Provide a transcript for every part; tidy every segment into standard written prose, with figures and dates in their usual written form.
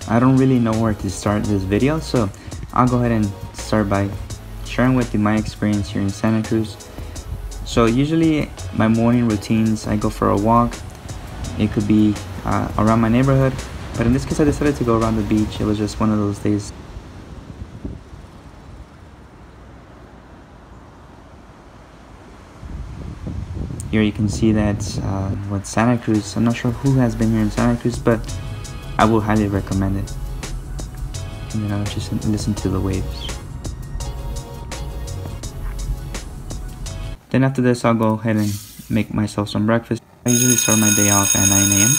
I don't really know where to start this video, so I'll go ahead and start by sharing with you my experience here in Santa Cruz. So usually my morning routines, I go for a walk. It could be around my neighborhood, but in this case I decided to go around the beach. It was just one of those days. Here you can see that with Santa Cruz, I'm not sure who has been here in Santa Cruz, but I will highly recommend it. And then I'll just listen to the waves. Then after this, I'll go ahead and make myself some breakfast. I usually start my day off at 9 a.m.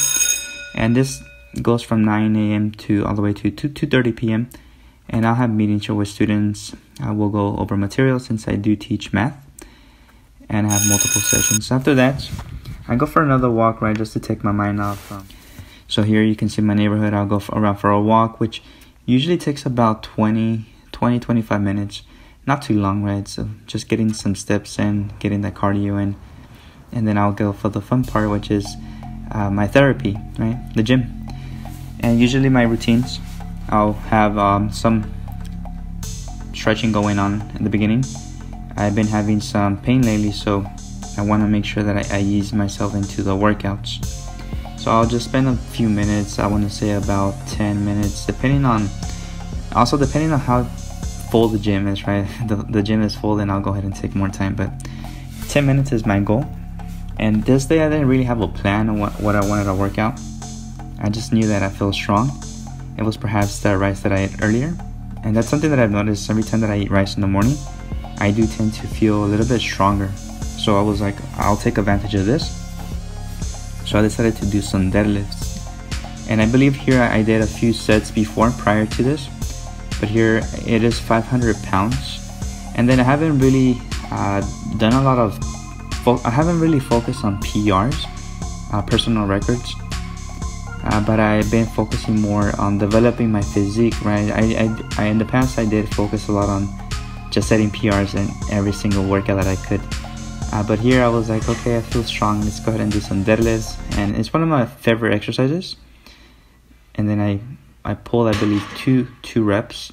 and this goes from 9 a.m. to all the way to 2:30 p.m. and I'll have meetings with students. I will go over materials since I do teach math, and I have multiple sessions. After that, I go for another walk, right, just to take my mind off. So here you can see my neighborhood. I'll go around for a walk, which usually takes about 20-25 minutes. Not too long, right? So just getting some steps in, getting that cardio in. And then I'll go for the fun part, which is my therapy, right? The gym. And usually my routines, I'll have some stretching going on in the beginning. I've been having some pain lately, so I want to make sure that I ease myself into the workouts. So I'll just spend a few minutes, I want to say about 10 minutes, depending on how full the gym is, right? The gym is full, then I'll go ahead and take more time, but 10 minutes is my goal. And this day I didn't really have a plan on what I wanted to work out. I just knew that I feel strong. It was perhaps the rice that I ate earlier. And that's something that I've noticed every time that I eat rice in the morning. I do tend to feel a little bit stronger. So I was like, I'll take advantage of this. So I decided to do some deadlifts. And I believe here I did a few sets before, prior to this. But here it is 500 pounds. And then I haven't really done a lot of, I haven't really focused on PRs, personal records. But I've been focusing more on developing my physique, right? I in the past I did focus a lot on just setting PRs in every single workout that I could. But here I was like, okay, I feel strong. Let's go ahead and do some deadlifts. And it's one of my favorite exercises. And then I pulled, I believe, two reps.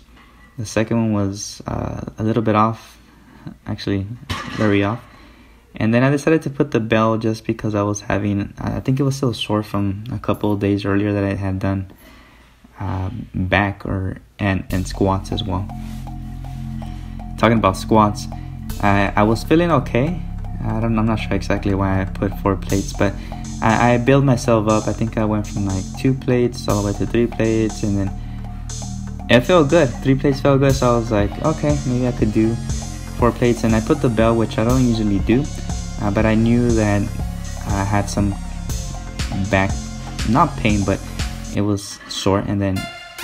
The second one was a little bit off, actually very off. And then I decided to put the bell just because I was having, I think it was still sore from a couple of days earlier that I had done back and squats as well. Talking about squats, I was feeling okay. I'm not sure exactly why I put 4 plates, but I built myself up. I think I went from like 2 plates all the way to 3 plates, and then it felt good. 3 plates felt good, so I was like, okay, maybe I could do 4 plates. And I put the bell, which I don't usually do, but I knew that I had some back, not pain, but it was sore, and then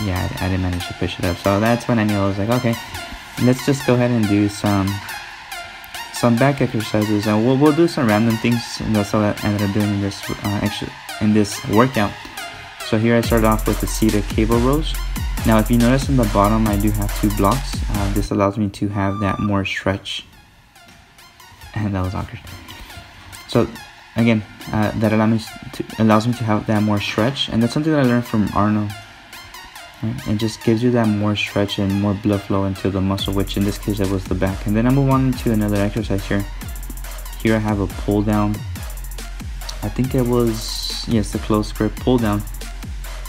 yeah, I didn't manage to push it up. So that's when I knew. I was like, okay, let's just go ahead and do some back exercises, and we'll do some random things, and that's all I ended up doing in this workout. So here I started off with the seated cable rows. Now if you notice in the bottom I do have 2 blocks. This allows me to have that more stretch, and that was awkward. So again, that allows me to have that more stretch, and that's something that I learned from Arnold. Right? It just gives you that more stretch and more blood flow into the muscle, which in this case it was the back. And then I move on to another exercise here. Here I have a pull down. I think it was, yes, the close grip pull down.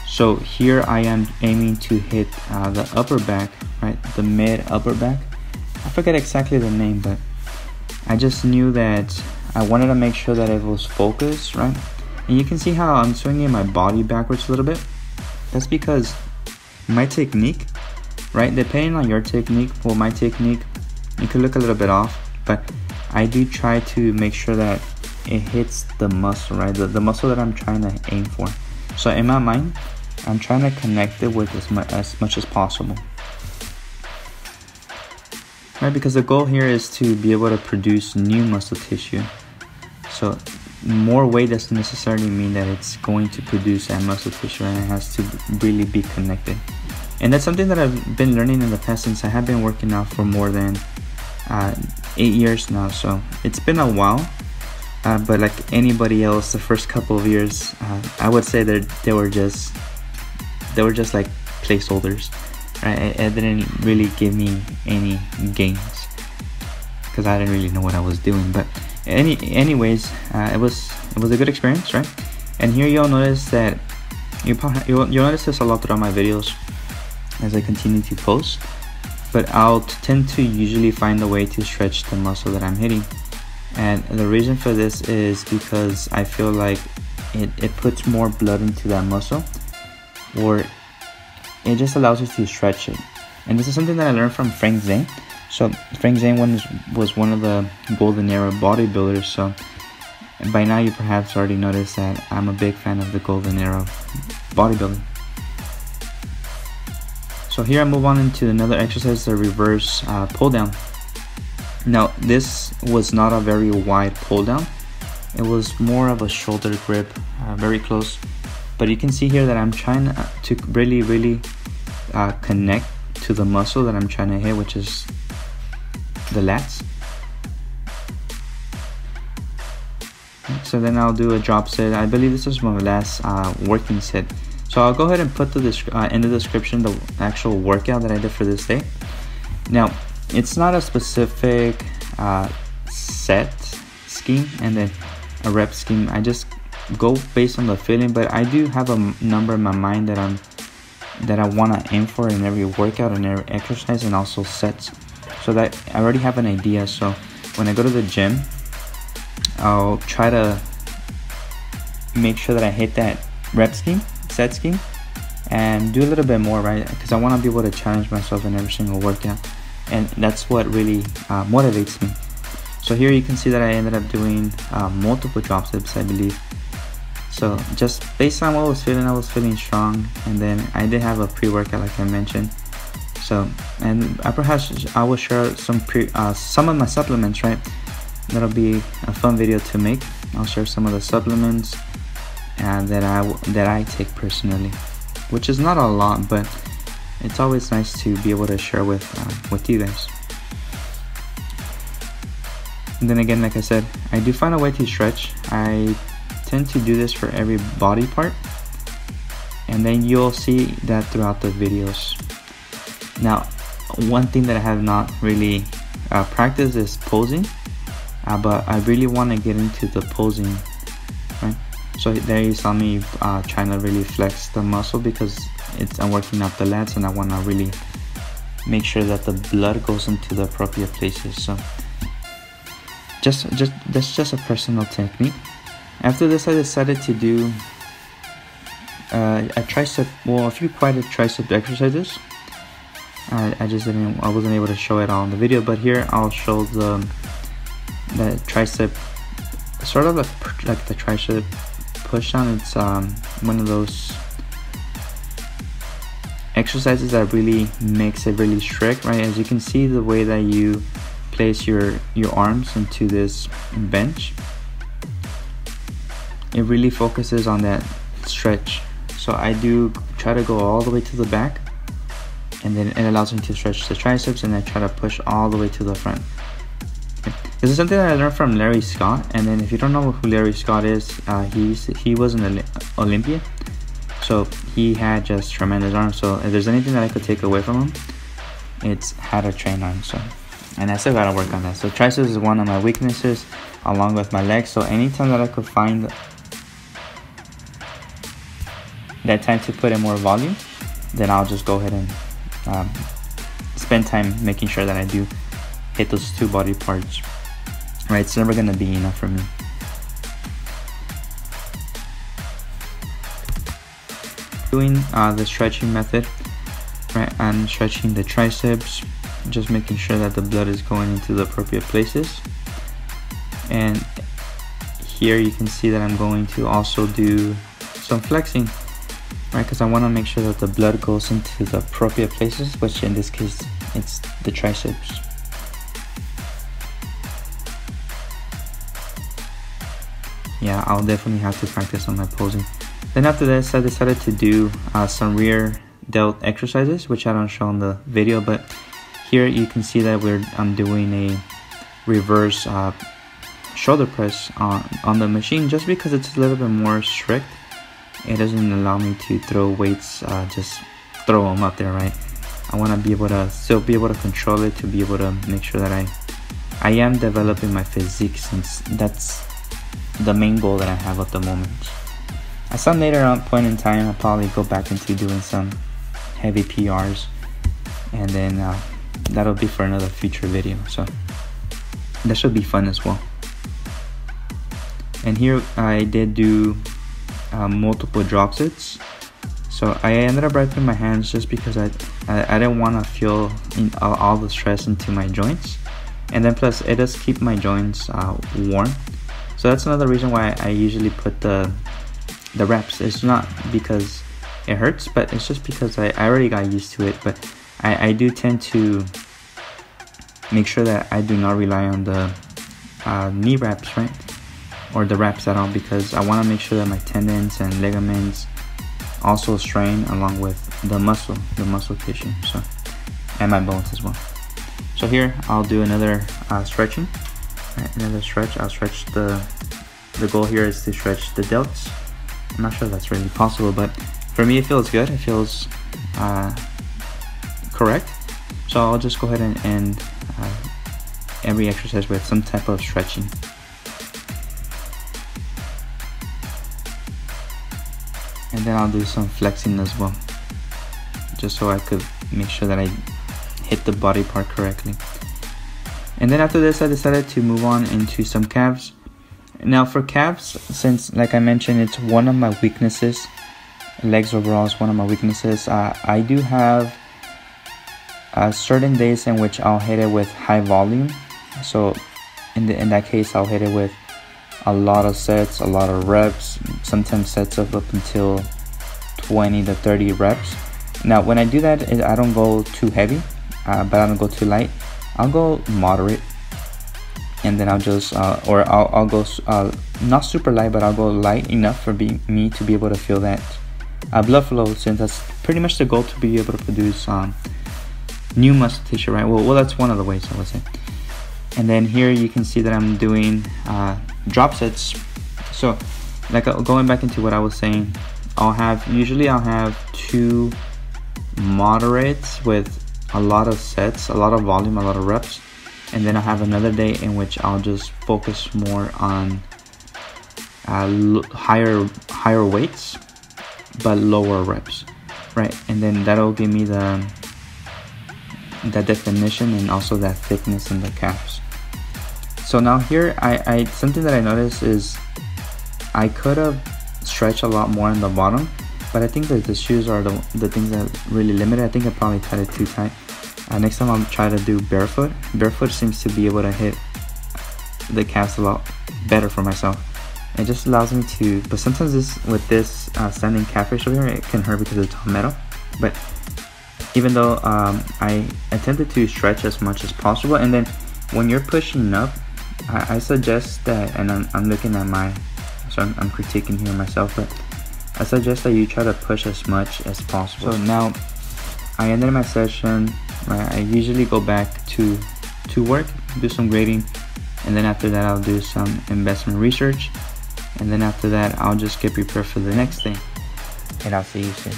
So here I am aiming to hit the upper back, right, the mid upper back. I forget exactly the name, but I just knew that I wanted to make sure that it was focused, right? And you can see how I'm swinging my body backwards a little bit. That's because my technique, right? Depending on your technique, well, my technique, you could look a little bit off, but I do try to make sure that it hits the muscle, right? The muscle that I'm trying to aim for. So in my mind, I'm trying to connect it with as much as possible, right? Because the goal here is to be able to produce new muscle tissue. So more weight doesn't necessarily mean that it's going to produce that muscle tissue, and it has to really be connected. And that's something that I've been learning in the past, since I have been working out for more than 8 years now. So it's been a while, but like anybody else, the first couple of years, I would say that they were just like placeholders, right? It didn't really give me any gains because I didn't really know what I was doing. But anyways, it was a good experience, right? And here you'll notice that you'll notice this a lot throughout my videos as I continue to post, but I'll tend to usually find a way to stretch the muscle that I'm hitting. And the reason for this is because I feel like it puts more blood into that muscle, or it just allows you to stretch it. And this is something that I learned from Frank Zane. So Frank Zane was one of the golden era bodybuilders. So by now you perhaps already noticed that I'm a big fan of the golden era of bodybuilding. So here I move on into another exercise, the reverse pull down. Now this was not a very wide pull down. It was more of a shoulder grip, very close. But you can see here that I'm trying to really connect to the muscle that I'm trying to hit, which is the lats. So then I'll do a drop set. I believe this is my last working set. So I'll go ahead and put in the description the actual workout that I did for this day. Now it's not a specific set scheme and then a rep scheme. I just go based on the feeling, but I do have a number in my mind that I want to aim for in every workout and every exercise, and also sets, so that I already have an idea. So when I go to the gym, I'll try to make sure that I hit that rep scheme, set scheme, and do a little bit more, right? Because I want to be able to challenge myself in every single workout, and that's what really motivates me. So here you can see that I ended up doing multiple drop steps, I believe. So just based on what I was feeling strong, and then I did have a pre-workout like I mentioned. So, and I will share some of my supplements, right? That'll be a fun video to make. I'll share some of the supplements that I take personally, which is not a lot, but it's always nice to be able to share with you guys. And then again, like I said, I do find a way to stretch. I tend to do this for every body part, and then you'll see that throughout the videos. Now, one thing that I have not really practiced is posing, but I really want to get into the posing, right? So there you saw me trying to really flex the muscle, because I'm working out the lats, and I want to really make sure that the blood goes into the appropriate places. So that's just a personal technique. After this, I decided to do a few quieter tricep exercises. I wasn't able to show it all in the video, but here I'll show the tricep, sort of like the tricep push down. It's one of those exercises that really makes it really strict, right? As you can see, the way that you place your arms into this bench, it really focuses on that stretch. So I do try to go all the way to the back, and then it allows me to stretch the triceps, and I try to push all the way to the front. Okay. This is something that I learned from Larry Scott. And then if you don't know who Larry Scott is, he was an Olympian, so he had just tremendous arms. So if there's anything that I could take away from him, it's how to train arms. So, and I still gotta work on that. So triceps is one of my weaknesses, along with my legs. So anytime that I could find that time to put in more volume, then I'll just go ahead and spend time making sure that I do hit those two body parts, right? It's never gonna be enough for me. Doing the stretching method, right? I'm stretching the triceps, just making sure that the blood is going into the appropriate places. And here you can see that I'm going to also do some flexing, right? Because I want to make sure that the blood goes into the appropriate places, which in this case it's the triceps. Yeah, I'll definitely have to practice on my posing. Then after this, I decided to do some rear delt exercises, which I don't show in the video, but here you can see that I'm doing a reverse shoulder press on the machine, just because it's a little bit more strict. It doesn't allow me to throw weights, just throw them up there, right? I want to be able to still be able to control it, to be able to make sure that I am developing my physique, since that's the main goal that I have at the moment. At some later on point in time, I'll probably go back into doing some heavy PRs, and then that'll be for another future video, so that should be fun as well. And here I did do multiple drop sets. So I ended up wrapping my hands just because I didn't want to feel all the stress into my joints, and then plus it does keep my joints warm. So that's another reason why I usually put the reps. It's not because it hurts, but it's just because I already got used to it. But I do tend to make sure that I do not rely on the knee wraps, right? Or the wraps at all, because I want to make sure that my tendons and ligaments also strain along with the muscle tissue, so, and my bones as well. So here I'll do another stretching. Another stretch. I'll stretch the goal here is to stretch the delts. I'm not sure if that's really possible, but for me it feels good. It feels correct. So I'll just go ahead and end every exercise with some type of stretching. And then I'll do some flexing as well, just so I could make sure that I hit the body part correctly. And then after this, I decided to move on into some calves. Now for calves, since like I mentioned, it's one of my weaknesses, legs overall is one of my weaknesses. I do have certain days in which I'll hit it with high volume. So in that case, I'll hit it with a lot of sets, a lot of reps, sometimes sets of up until 20 to 30 reps. Now when I do that, I don't go too heavy, but I don't go too light. I'll go moderate, and then I'll just I'll go not super light, but I'll go light enough for me to be able to feel that blood flow, since that's pretty much the goal, to be able to produce new muscle tissue, right? Well, that's one of the ways I would say. And then here you can see that I'm doing drop sets. So like going back into what I was saying, usually I'll have 2 moderates with a lot of sets, a lot of volume, a lot of reps, and then I have another day in which I'll just focus more on higher weights but lower reps, right? And then that'll give me that definition and also that thickness in the calves. So now here, I something that I noticed is I could have stretched a lot more in the bottom, but I think that the shoes are the things that really limit it. I think I probably tied it too tight. Next time I'll try to do barefoot. Barefoot seems to be able to hit the calves a lot better for myself. It just allows me to, but sometimes with this standing calf ratio here, it can hurt because it's all metal. But even though I attempted to stretch as much as possible, and then when you're pushing up, I suggest that, and I'm looking at so I'm critiquing here myself, but I suggest that you try to push as much as possible. So now I ended my session, right? I usually go back to work, do some grading, and then after that I'll do some investment research, and then after that I'll just get prepared for the next day, and I'll see you soon.